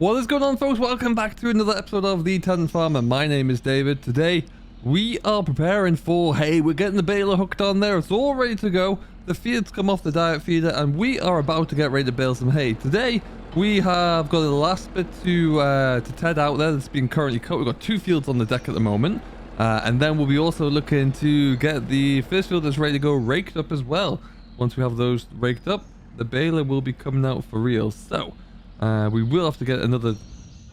What is going on, folks? Welcome back to another episode of the Tenant Farmer. My name is David. Today we are preparing for, we're getting the baler hooked on there. It's all ready to go. The feed's come off the diet feeder and we are about to get ready to bale some hay. Today we have got the last bit to ted out there that's been currently cut. We've got 2 fields on the deck at the moment. And then we'll be also looking to get the first field that's ready to go raked up as well. Once we have those raked up, the baler will be coming out for real. So we will have to get another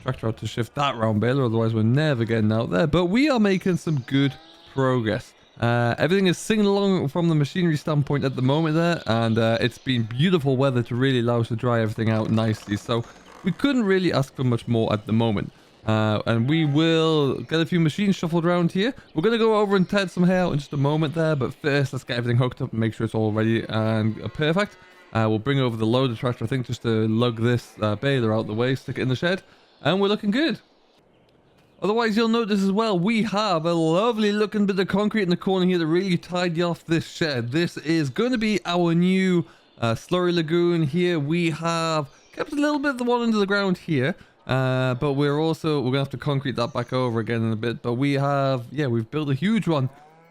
tractor out to shift that round baler, otherwise we're never getting out there. But we are making some good progress. Everything is singing along from the machinery standpoint at the moment there, and it's been beautiful weather to really allow us to dry everything out nicely. So we couldn't really ask for much more at the moment. And we will get a few machines shuffled around here. We're going to go over and ted some hay out in just a moment there, but first let's get everything hooked up and make sure it's all ready and perfect. We'll bring over the loader tractor, I think, just to lug this baler out the way, stick it in the shed, and we're looking good. Otherwise, you'll notice as well, we have a lovely looking bit of concrete in the corner here to really tidy off this shed. This is going to be our new slurry lagoon here. We have kept a little bit of the one under the ground here, but we're going to have to concrete that back over again in a bit. But we have, we've built a huge one.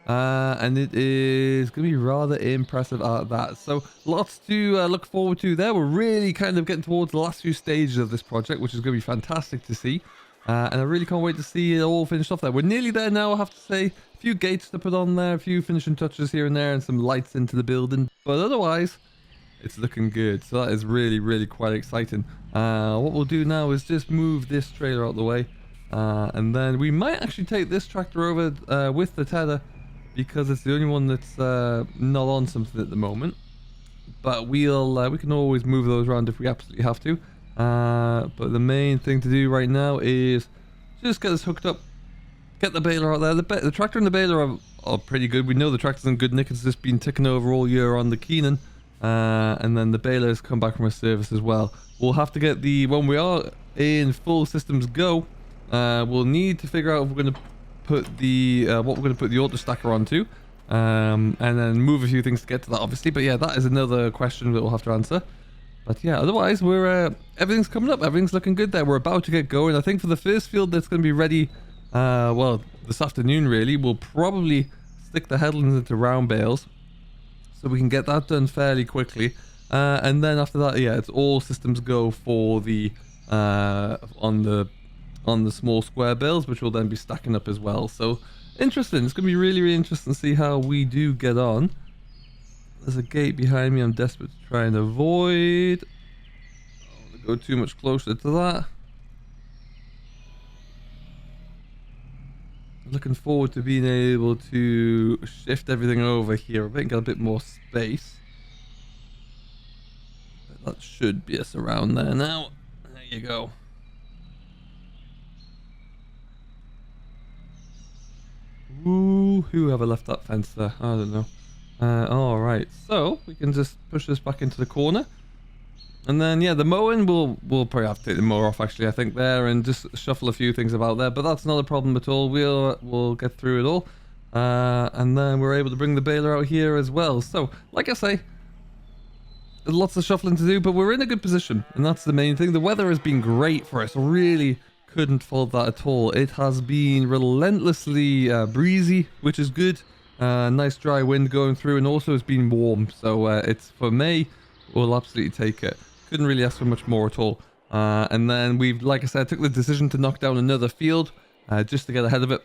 And it is going to be rather impressive at that. So lots to look forward to there. We're really kind of getting towards the last few stages of this project, which is going to be fantastic to see. And I really can't wait to see it all finished off there. We're nearly there now, I have to say. A few gates to put on there, a few finishing touches here and there, and some lights into the building. But otherwise, it's looking good. So that is really, really quite exciting. What we'll do now is just move this trailer out the way. And then we might actually take this tractor over with the tedder, because it's the only one that's not on something at the moment. But we can always move those around if we absolutely have to. But the main thing to do right now is just get this hooked up, get the baler out there. The tractor and the baler are pretty good. We know the tractor's in good nick. It's just been ticking over all year on the Keenan. And then the baler has come back from a service as well. We'll have to get when we are in full systems go, we'll need to figure out if we're going to put what we're going to put the auto stacker onto, and then move a few things to get to that, obviously. But yeah, that is another question that we'll have to answer. But yeah, otherwise we're everything's coming up, everything's looking good there. We're about to get going. I think for the first field that's going to be ready this afternoon, really, we'll probably stick the headlands into round bales so we can get that done fairly quickly, and then after that, it's all systems go for the on the small square bales, which will then be stacking up as well. So interesting. It's going to be really, really interesting to see how we do get on. There's a gate behind me I'm desperate to try and avoid. I don't want to go too much closer to that. Looking forward to being able to shift everything over here. I think got a bit more space. That should be us around there now. There you go. Ooh, whoever left that fence there, I don't know. Alright, so we can just push this back into the corner. And then, the mowing, we'll probably have to take the mower off, actually, I think, there, and just shuffle a few things about there. But that's not a problem at all. We'll get through it all. And then we're able to bring the baler out here as well. So, like I say, there's lots of shuffling to do, but we're in a good position. And that's the main thing. The weather has been great for us. Really couldn't fault that at all. It has been relentlessly breezy, which is good. Nice dry wind going through, and also it's been warm. So it's, for May, we'll absolutely take it. Couldn't really ask for much more at all. And then like I said, took the decision to knock down another field just to get ahead of it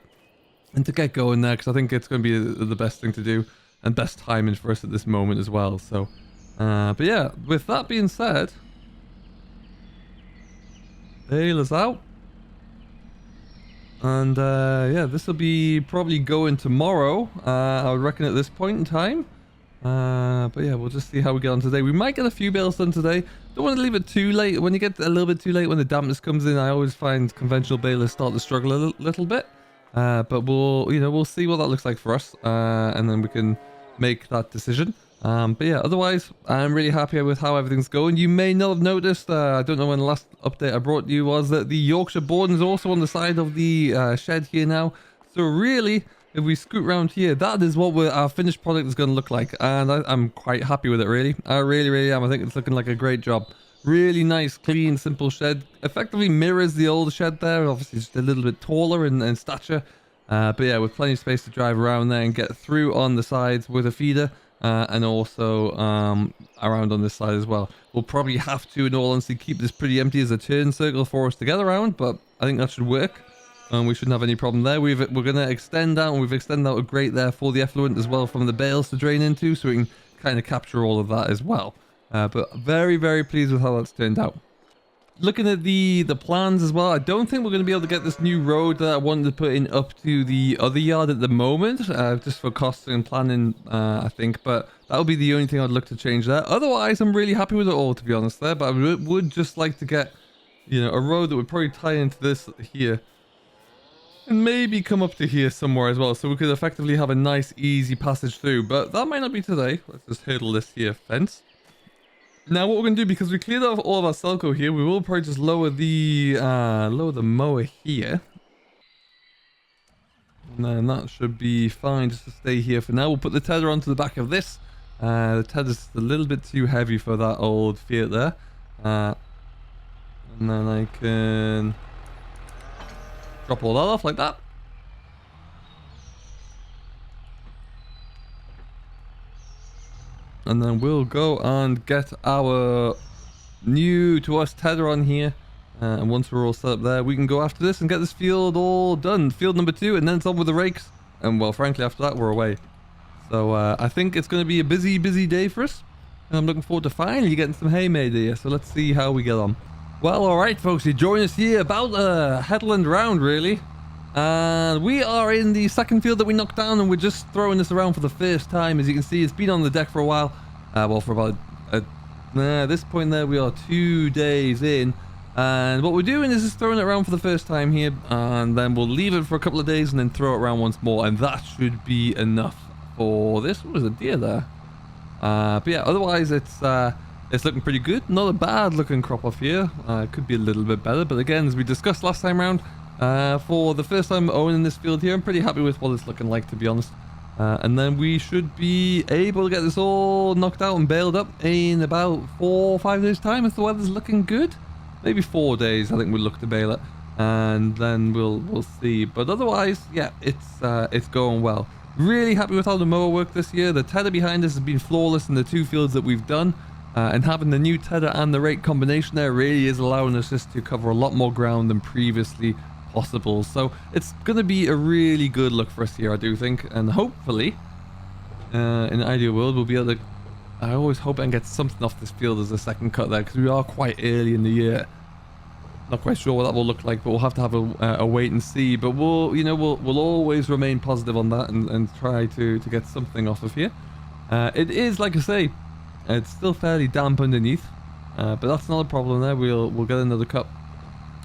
and to get going there, because I think it's going to be the best thing to do and best timing for us at this moment as well. So, but yeah, with that being said, baler's out. And this will be probably going tomorrow, I would reckon, at this point in time. But yeah, we'll just see how we get on today. We might get a few bales done today. Don't want to leave it too late. When you get a little bit too late, when the dampness comes in, I always find conventional balers start to struggle a little bit. But we'll see what that looks like for us, and then we can make that decision. But yeah, otherwise, I'm really happy with how everything's going. You may not have noticed, I don't know when the last update I brought you was, that the Yorkshire boarding is also on the side of the shed here now. So really, if we scoot around here, that is what our finished product is going to look like. And I'm quite happy with it, really. I really, really am. I think it's looking like a great job. Really nice, clean, simple shed. Effectively mirrors the old shed there. Obviously just a little bit taller in stature. But yeah, with plenty of space to drive around there and get through on the sides with a feeder. And also around on this side as well. We'll probably have to, in all honesty, keep this pretty empty as a turn circle for us to get around. But I think that should work. We shouldn't have any problem there. We're going to extend out, and we've extended out a grate there for the effluent as well from the bales to drain into. So we can kind of capture all of that as well. But very, very pleased with how that's turned out. Looking at the plans as well, I don't think we're going to be able to get this new road that I wanted to put in up to the other yard at the moment, just for costs and planning, I think. But that would be the only thing I'd look to change there. Otherwise, I'm really happy with it all, to be honest there. But I would just like to get, you know, a road that would probably tie into this here. And maybe come up to here somewhere as well, so we could effectively have a nice, easy passage through. But that might not be today. Let's just hurdle this here fence. Now what we're going to do, because we cleared off all of our Selco here, we will probably just lower the mower here. And then that should be fine just to stay here for now. We'll put the tether onto the back of this. The tether's a little bit too heavy for that old Fiat there. And then I can drop all that off like that. And then we'll go and get our new to us tether on here. And once we're all set up there, we can go after this and get this field all done. Field number 2, and then it's on with the rakes. And well, frankly, after that, we're away. So I think it's going to be a busy, busy day for us. And I'm looking forward to finally getting some hay made here. So let's see how we get on. Well, alright folks, you join us here about a headland round, really. And we are in the second field that we knocked down, and we're just throwing this around for the first time. As you can see, it's been on the deck for a while. Well, for about this point there, we are 2 days in. And what we're doing is just throwing it around for the first time here, and then we'll leave it for a couple of days and then throw it around once more, and that should be enough for this. What was a deer there? But yeah, otherwise it's looking pretty good. Not a bad looking crop off here. It could be a little bit better, but again, as we discussed last time around, for the first time owning this field here, I'm pretty happy with what it's looking like, to be honest. And then we should be able to get this all knocked out and baled up in about 4 or 5 days time if the weather's looking good. Maybe 4 days, I think we'll look to bale it, and then we'll see. But otherwise, yeah, it's going well. Really happy with how the mower worked this year. The tether behind us has been flawless in the 2 fields that we've done, and having the new tether and the rake combination there really is allowing us just to cover a lot more ground than previously possible. So it's going to be a really good look for us here, I do think, and hopefully, in an ideal world, we'll be able to. I always hope I can get something off this field as a second cut there, because we are quite early in the year. Not quite sure what that will look like, but we'll have to have a wait and see. But we'll always remain positive on that and try to get something off of here. It is, like I say, it's still fairly damp underneath, but that's not a problem there. We'll get another cut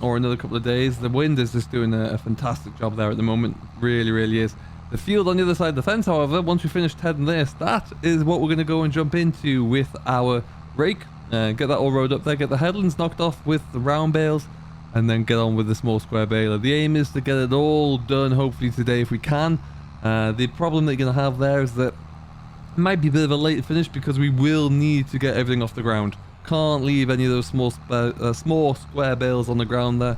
or another couple of days. The wind is just doing a fantastic job there at the moment. Really, really is. The field on the other side of the fence, however, once we finish heading this, that is what we're going to go and jump into with our rake. Get that all rode up there, get the headlands knocked off with the round bales, and then get on with the small square baler. The aim is to get it all done, hopefully today if we can. The problem that you're going to have there is that it might be a bit of a late finish, because we will need to get everything off the ground. Can't leave any of those small square bales on the ground there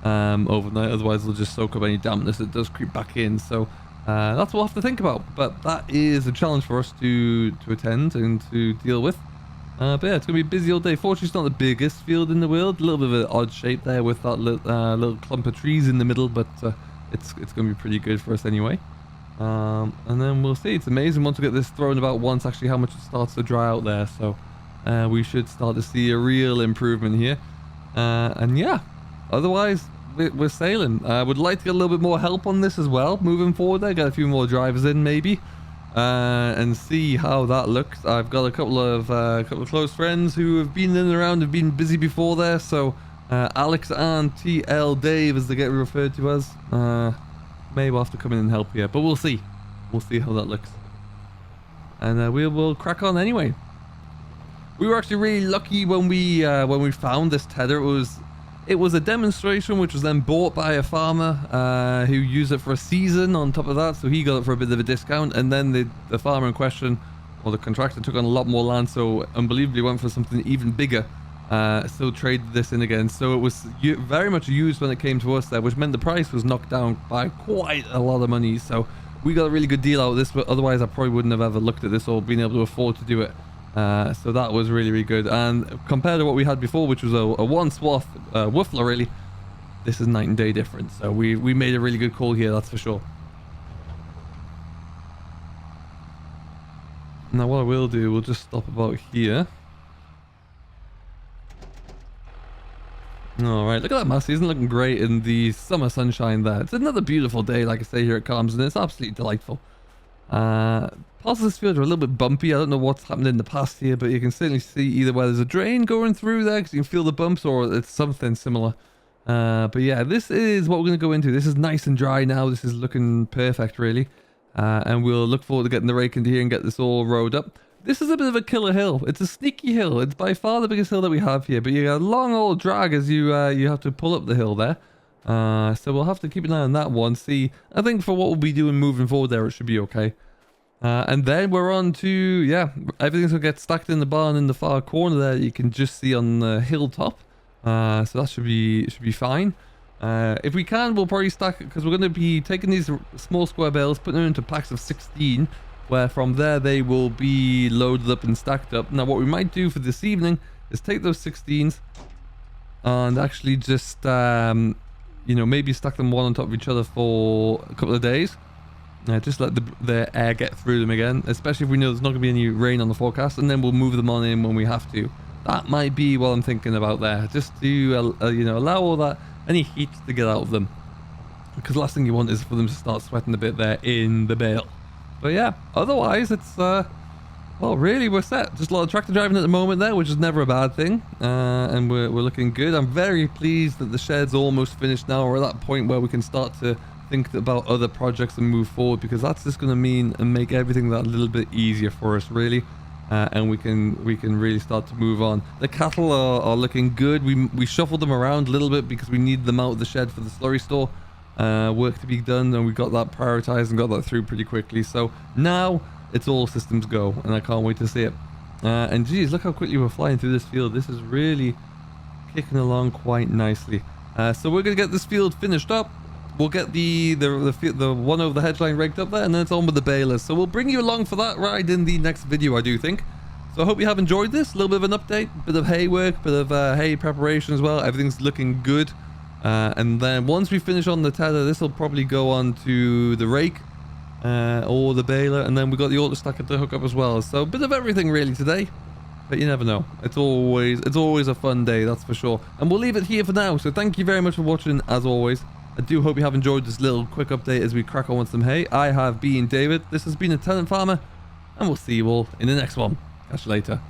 overnight, otherwise they'll just soak up any dampness that does creep back in. So that's what we'll have to think about, but that is a challenge for us to attend and to deal with. But yeah, it's going to be a busy all day. Fortunately, it's not the biggest field in the world. A little bit of an odd shape there with that little clump of trees in the middle, but it's going to be pretty good for us anyway. And then we'll see. It's amazing once we get this thrown about once, actually, how much it starts to dry out there. So we should start to see a real improvement here. And yeah, otherwise, we're sailing. I would like to get a little bit more help on this as well, moving forward there. Get a few more drivers in, maybe. And see how that looks. I've got a couple of close friends who have been in and around, have been busy before there. So Alex and TL Dave, as they get referred to as, maybe we'll have to come in and help here, but we'll see. We'll see how that looks, and we will crack on anyway. We were actually really lucky when we found this tether. It was a demonstration which was then bought by a farmer who used it for a season on top of that, so he got it for a bit of a discount, and then the farmer in question, or the contractor, took on a lot more land, so unbelievably went for something even bigger still traded this in again. So it was very much used when it came to us there, which meant the price was knocked down by quite a lot of money. So we got a really good deal out of this, but otherwise I probably wouldn't have ever looked at this or been able to afford to do it. So that was really, really good. And compared to what we had before, which was a one swath woofler really, this is night and day difference. So we made a really good call here, that's for sure. Now what I will do, we'll just stop about here. Alright, look at that Massey, isn't it looking great in the summer sunshine there. It's another beautiful day, like I say, here at Calms, and it's absolutely delightful. Parts of this field are a little bit bumpy. I don't know what's happened in the past here, but you can certainly see either where there's a drain going through there, because you can feel the bumps, or it's something similar. But yeah, this is what we're going to go into. This is nice and dry now. This is looking perfect, really. And we'll look forward to getting the rake into here and get this all rode up. This is a bit of a killer hill. It's a sneaky hill. It's by far the biggest hill that we have here, but you got a long old drag as you have to pull up the hill there. So we'll have to keep an eye on that one. See, I think for what we'll be doing moving forward there, it should be okay. And then we're on to, yeah, everything's gonna get stacked in the barn in the far corner there. You can just see on the hilltop. So that should be fine. If we can, we'll probably stack it, because we're going to be taking these small square bales, putting them into packs of 16, where from there they will be loaded up and stacked up. Now what we might do for this evening is take those 16s and actually just you know, maybe stack them one on top of each other for a couple of days. Just let the air get through them again, especially if we know there's not going to be any rain on the forecast, and then we'll move them on in when we have to. That might be what I'm thinking about there, just to you know, allow all that, any heat to get out of them, because the last thing you want is for them to start sweating a bit there in the bale. But yeah, otherwise it's well, really we're set. Just a lot of tractor driving at the moment there, which is never a bad thing, and we're looking good. I'm very pleased that the shed's almost finished now. We're at that point where we can start to think about other projects and move forward, because that's just going to mean and make everything that little bit easier for us, really. And we can really start to move on. The cattle are looking good. We shuffled them around a little bit because we need them out of the shed for the slurry store work to be done, and we got that prioritized and got that through pretty quickly. So now it's all systems go, and I can't wait to see it. And geez, look how quickly we're flying through this field. This is really kicking along quite nicely. So we're gonna get this field finished up. We'll get the one over the hedge line rigged up there, and then it's on with the balers. So we'll bring you along for that ride in the next video, I do think. So I hope you have enjoyed this. A little bit of an update, bit of hay work, bit of hay preparation as well. Everything's looking good. And then once we finish on the tether, this will probably go on to the rake or the baler, and then we've got the auto stacker to hook up as well. So a bit of everything really today, but you never know. It's always a fun day, that's for sure. And we'll leave it here for now. So thank you very much for watching, as always. I do hope you have enjoyed this little quick update as we crack on with some hay. I have been David. This has been a Tenant Farmer, and we'll see you all in the next one. Catch you later.